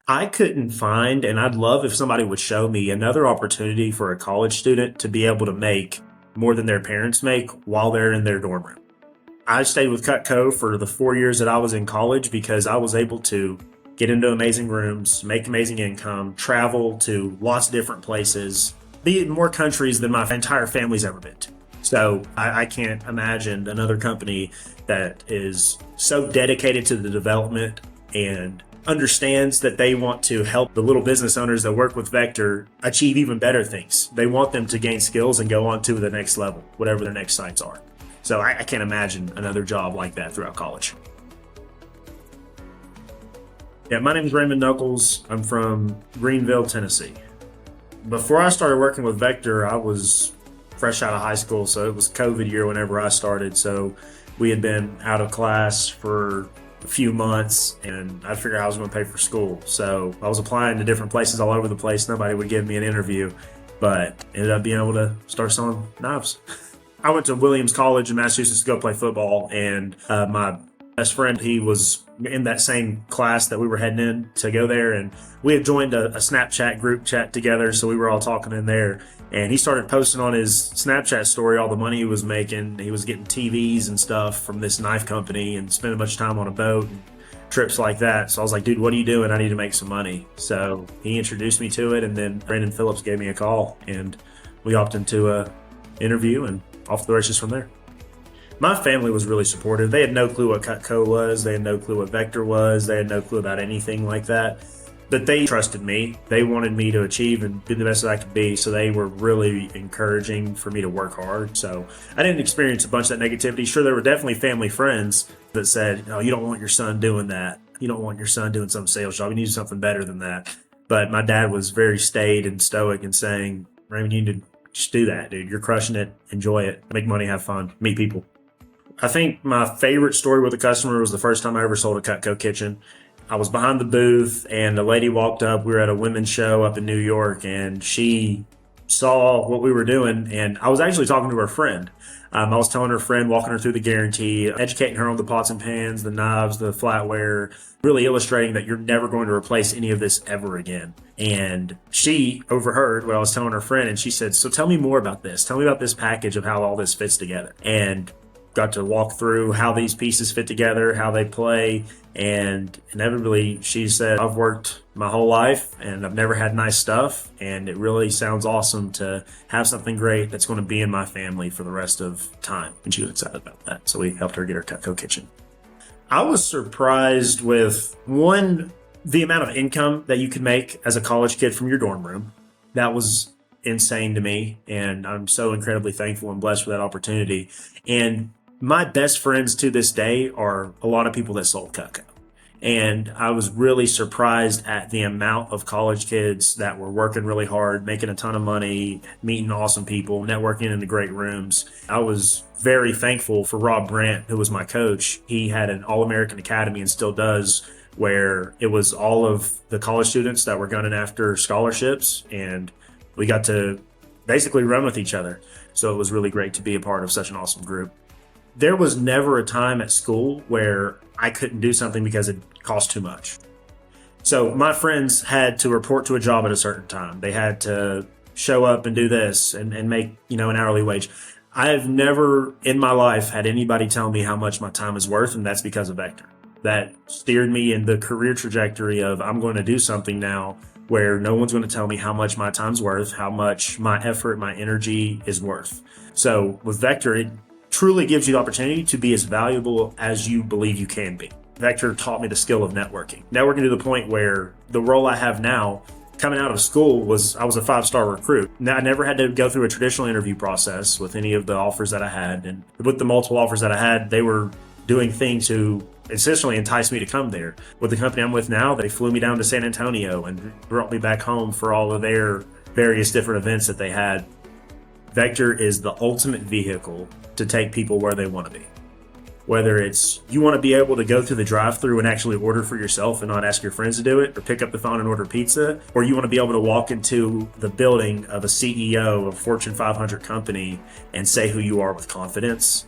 I couldn't find, and I'd love if somebody would show me another opportunity for a college student to be able to make more than their parents make while they're in their dorm room. I stayed with Cutco for the 4 years that I was in college because I was able to get into amazing rooms, make amazing income, travel to lots of different places, be in more countries than my entire family's ever been to. So I can't imagine another company that is so dedicated to the development and understands that they want to help the little business owners that work with Vector achieve even better things. They want them to gain skills and go on to the next level, whatever their next sites are. So I can't imagine another job like that throughout college. Yeah, my name is Raymond Knuckles. I'm from Greenville, Tennessee. Before I started working with Vector, I was fresh out of high school, so it was COVID year whenever I started. So we had been out of class for a few months, and I figured I was going to pay for school. So I was applying to different places all over the place. Nobody would give me an interview, but ended up being able to start selling knives. I went to Williams College in Massachusetts to go play football, and my best friend, he was in that same class that we were heading in to go there, and we had joined a Snapchat group chat together, so we were all talking in there, and he started posting on his Snapchat story all the money he was making. He was getting TVs and stuff from this knife company and spending a bunch of time on a boat and trips like that. So I was like, dude, what are you doing? I need to make some money. So he introduced me to it, and then Brandon Phillips gave me a call, and we opted into a interview, and off the races from there. My family was really supportive. They had no clue what Cutco was. They had no clue what Vector was. They had no clue about anything like that. But they trusted me. They wanted me to achieve and be the best that I could be. So they were really encouraging for me to work hard. So I didn't experience a bunch of that negativity. Sure, there were definitely family friends that said, oh, you don't want your son doing that. You don't want your son doing some sales job. You need to do something better than that. But my dad was very staid and stoic and saying, Raymond, you need to just do that, dude. You're crushing it. Enjoy it. Make money, have fun, meet people. I think my favorite story with a customer was the first time I ever sold a Cutco kitchen. I was behind the booth, and a lady walked up. We were at a women's show up in New York, and she saw what we were doing, and I was actually talking to her friend. I was telling her friend, walking her through the guarantee, educating her on the pots and pans, the knives, the flatware, really illustrating that you're never going to replace any of this ever again. And she overheard what I was telling her friend, and she said, so tell me more about this. Tell me about this package of how all this fits together. And got to walk through how these pieces fit together, how they play, and inevitably she said, I've worked my whole life and I've never had nice stuff, and it really sounds awesome to have something great that's going to be in my family for the rest of time. And she was excited about that, so we helped her get her Cutco kitchen. I was surprised with, one, the amount of income that you could make as a college kid from your dorm room. That was insane to me, and I'm so incredibly thankful and blessed for that opportunity. And my best friends to this day are a lot of people that sold Cutco. And I was really surprised at the amount of college kids that were working really hard, making a ton of money, meeting awesome people, networking in the great rooms. I was very thankful for Rob Brandt, who was my coach. He had an All-American Academy and still does, where it was all of the college students that were gunning after scholarships, and we got to basically run with each other. So it was really great to be a part of such an awesome group. There was never a time at school where I couldn't do something because it cost too much. So my friends had to report to a job at a certain time. They had to show up and do this and make, an hourly wage. I've never in my life had anybody tell me how much my time is worth, and that's because of Vector. That steered me in the career trajectory of, I'm going to do something now where no one's going to tell me how much my time's worth, how much my effort, my energy is worth. So with Vector, it truly gives you the opportunity to be as valuable as you believe you can be. Vector taught me the skill of networking. Networking to the point where the role I have now, coming out of school, I was a 5-star recruit. Now, I never had to go through a traditional interview process with any of the offers that I had. And with the multiple offers that I had, they were doing things to essentially entice me to come there. With the company I'm with now, they flew me down to San Antonio and brought me back home for all of their various different events that they had. Vector is the ultimate vehicle to take people where they want to be. Whether it's you want to be able to go through the drive-thru and actually order for yourself and not ask your friends to do it, or pick up the phone and order pizza, or you want to be able to walk into the building of a CEO of a Fortune 500 company and say who you are with confidence,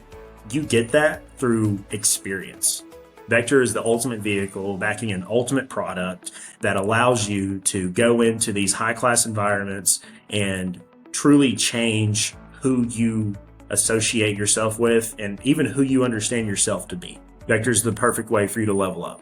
you get that through experience. Vector is the ultimate vehicle backing an ultimate product that allows you to go into these high-class environments and truly change who you associate yourself with and even who you understand yourself to be. Vector is the perfect way for you to level up.